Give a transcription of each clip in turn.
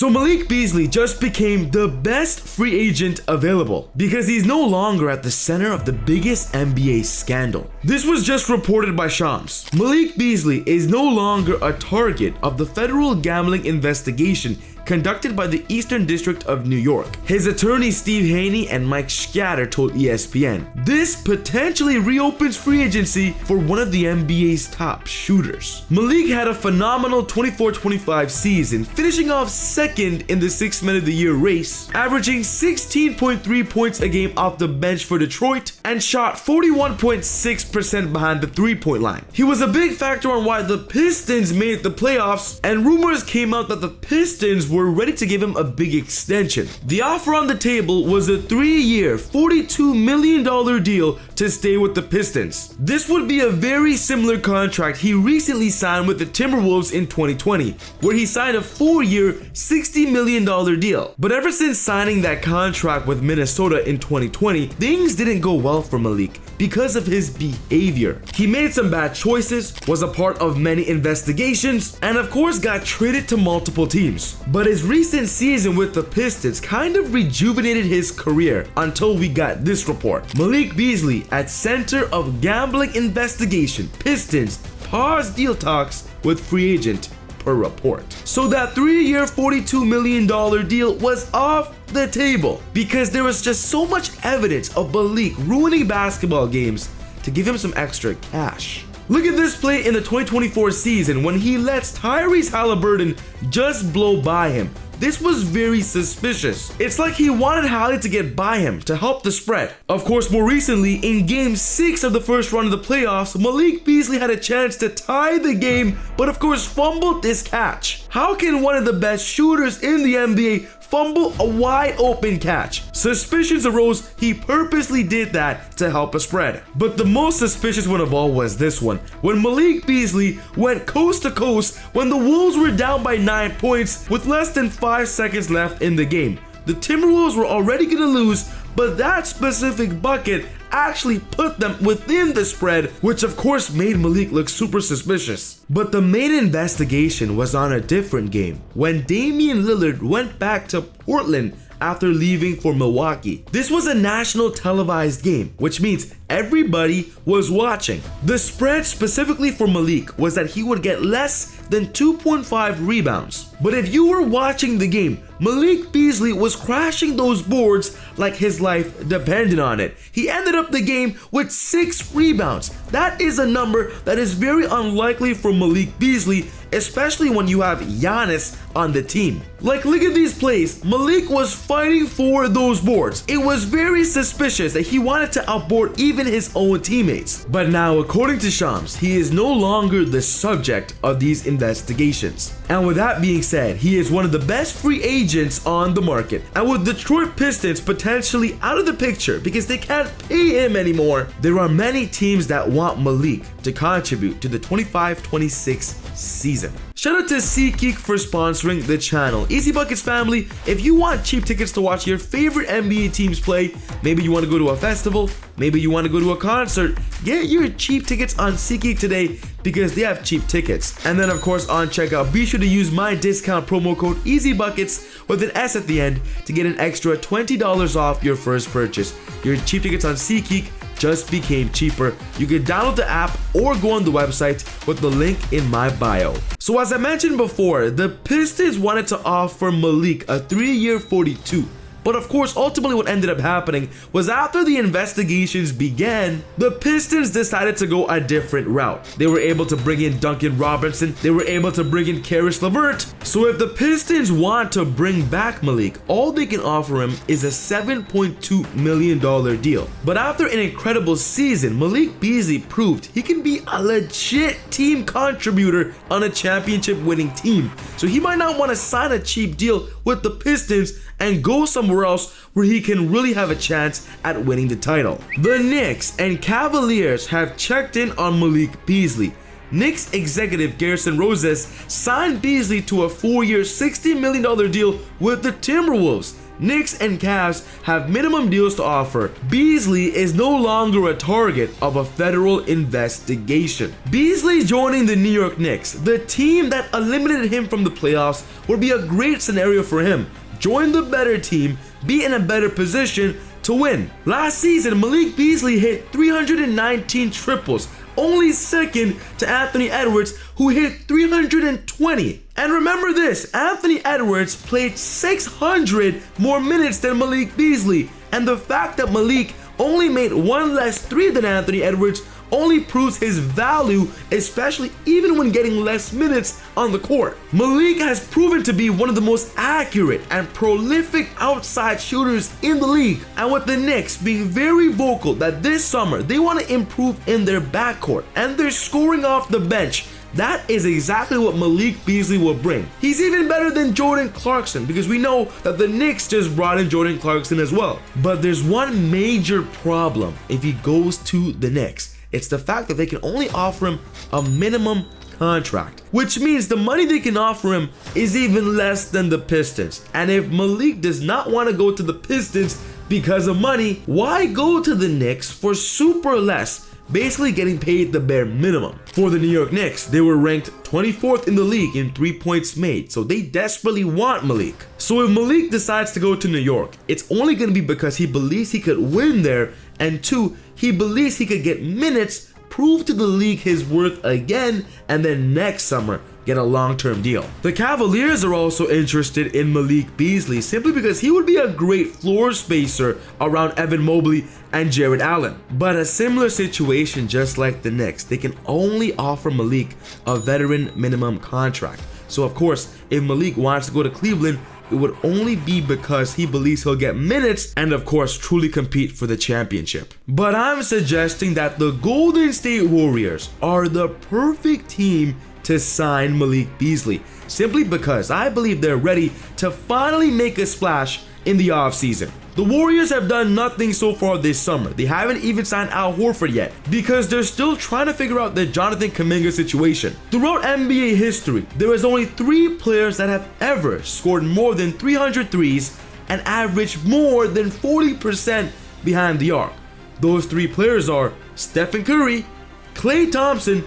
So Malik Beasley just became the best free agent available because he's no longer at the center of the biggest NBA scandal. This was just reported by Shams. Malik Beasley is no longer a target of the federal gambling investigation conducted by the Eastern District of New York. His attorney Steve Haney and Mike Scatter told ESPN, this potentially reopens free agency for one of the NBA's top shooters. Malik had a phenomenal 24-25 season, finishing off second in the Sixth Man of the Year race, averaging 16.3 points a game off the bench for Detroit and shot 41.6% behind the three-point line. He was a big factor on why the Pistons made the playoffs, and rumors came out that the Pistons were ready to give him a big extension. The offer on the table was a 3-year, $42 million deal to stay with the Pistons. This would be a very similar contract he recently signed with the Timberwolves in 2020, where he signed a 4-year, $60 million deal. But ever since signing that contract with Minnesota in 2020, things didn't go well for Malik because of his behavior. He made some bad choices, was a part of many investigations, and of course got traded to multiple teams. But his recent season with the Pistons kind of rejuvenated his career until we got this report. Malik Beasley at center of gambling investigation. Pistons pause deal talks with free agent per report. So that 3-year, $42 million deal was off the table because there was just so much evidence of Malik ruining basketball games to give him some extra cash. Look at this play in the 2024 season when he lets Tyrese Halliburton just blow by him. This was very suspicious. It's like he wanted Hallie to get by him to help the spread. Of course, more recently, in Game 6 of the first round of the playoffs, Malik Beasley had a chance to tie the game, but of course fumbled this catch. How can one of the best shooters in the NBA fumble a wide open catch? Suspicions arose he purposely did that to help a spread. But the most suspicious one of all was this one, when Malik Beasley went coast to coast when the Wolves were down by 9 points with less than 5 seconds left in the game. The Timberwolves were already gonna lose, but that specific bucket actually put them within the spread, which of course made Malik look super suspicious. But the main investigation was on a different game, when Damian Lillard went back to Portland after leaving for Milwaukee. This was a national televised game, which means everybody was watching. The spread specifically for Malik was that he would get less than 2.5 rebounds. But if you were watching the game, Malik Beasley was crashing those boards like his life depended on it. He ended up the game with 6 rebounds. That is a number that is very unlikely for Malik Beasley, especially when you have Giannis on the team. Like, look at these plays. Malik was fighting for those boards. It was very suspicious that he wanted to outboard even his own teammates. But now, according to Shams, he is no longer the subject of these investigations. And with that being said, he is one of the best free agents on the market. And with Detroit Pistons potentially out of the picture because they can't pay him anymore, there are many teams that want Malik to contribute to the 25-26 season. Shout out to SeatGeek for sponsoring the channel. Easy Buckets family, if you want cheap tickets to watch your favorite NBA teams play, maybe you want to go to a festival, maybe you want to go to a concert, get your cheap tickets on SeatGeek today because they have cheap tickets. And then of course on checkout, be sure to use my discount promo code EasyBuckets with an S at the end to get an extra $20 off your first purchase. Your cheap tickets on SeatGeek just became cheaper. You can download the app or go on the website with the link in my bio. So as I mentioned before, the Pistons wanted to offer Malik a 3-year $42. But of course, ultimately what ended up happening was after the investigations began, the Pistons decided to go a different route. They were able to bring in Duncan Robinson. They were able to bring in Caris LeVert. So if the Pistons want to bring back Malik, all they can offer him is a $7.2 million deal. But after an incredible season, Malik Beasley proved he can be a legit team contributor on a championship winning team. So he might not want to sign a cheap deal with the Pistons and go somewhere else where he can really have a chance at winning the title. The Knicks and Cavaliers have checked in on Malik Beasley. Knicks executive Garrison Roses signed Beasley to a 4-year $60 million deal with the Timberwolves. Knicks and Cavs have minimum deals to offer. Beasley is no longer a target of a federal investigation. Beasley joining the New York Knicks, the team that eliminated him from the playoffs, would be a great scenario for him. Join the better team, be in a better position to win. Last season, Malik Beasley hit 319 triples, only second to Anthony Edwards, who hit 320. And remember this, Anthony Edwards played 600 more minutes than Malik Beasley, and the fact that Malik only made one less three than Anthony Edwards only proves his value, especially even when getting less minutes on the court. Malik has proven to be one of the most accurate and prolific outside shooters in the league, and with the Knicks being very vocal that this summer they want to improve in their backcourt and they're scoring off the bench, that is exactly what Malik Beasley will bring. He's even better than Jordan Clarkson, because we know that the Knicks just brought in Jordan Clarkson as well. But there's one major problem if he goes to the Knicks. It's the fact that they can only offer him a minimum contract, which means the money they can offer him is even less than the Pistons. And if Malik does not want to go to the Pistons because of money, why go to the Knicks for super less? Basically getting paid the bare minimum. For the New York Knicks, they were ranked 24th in the league in 3 points made, so they desperately want Malik. So if Malik decides to go to New York, it's only going to be because he believes he could win there, and two, he believes he could get minutes, prove to the league his worth again, and then next summer get a long-term deal. The Cavaliers are also interested in Malik Beasley simply because he would be a great floor spacer around Evan Mobley and Jared Allen. But a similar situation just like the Knicks, they can only offer Malik a veteran minimum contract. So of course, if Malik wants to go to Cleveland, it would only be because he believes he'll get minutes and of course truly compete for the championship. But I'm suggesting that the Golden State Warriors are the perfect team to sign Malik Beasley, simply because I believe they're ready to finally make a splash in the offseason. The Warriors have done nothing so far this summer. They haven't even signed Al Horford yet because they're still trying to figure out the Jonathan Kuminga situation. Throughout NBA history, there is only 3 players that have ever scored more than 300 threes and averaged more than 40% behind the arc. Those 3 players are Stephen Curry, Klay Thompson,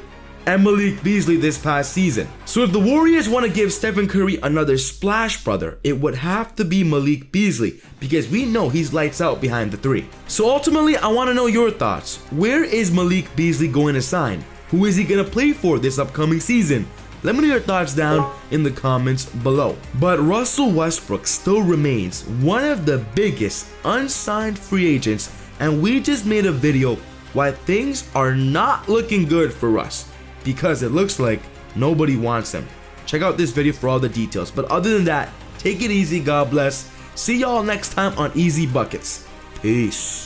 and Malik Beasley this past season. So if the Warriors want to give Stephen Curry another splash brother, it would have to be Malik Beasley, because we know he's lights out behind the 3. So ultimately, I want to know your thoughts. Where is Malik Beasley going to sign? Who is he going to play for this upcoming season? Let me know your thoughts down in the comments below. But Russell Westbrook still remains one of the biggest unsigned free agents, and we just made a video why things are not looking good for Russ, because it looks like nobody wants him. Check out this video for all the details. But other than that, take it easy, God bless. See y'all next time on Easy Buckets. Peace.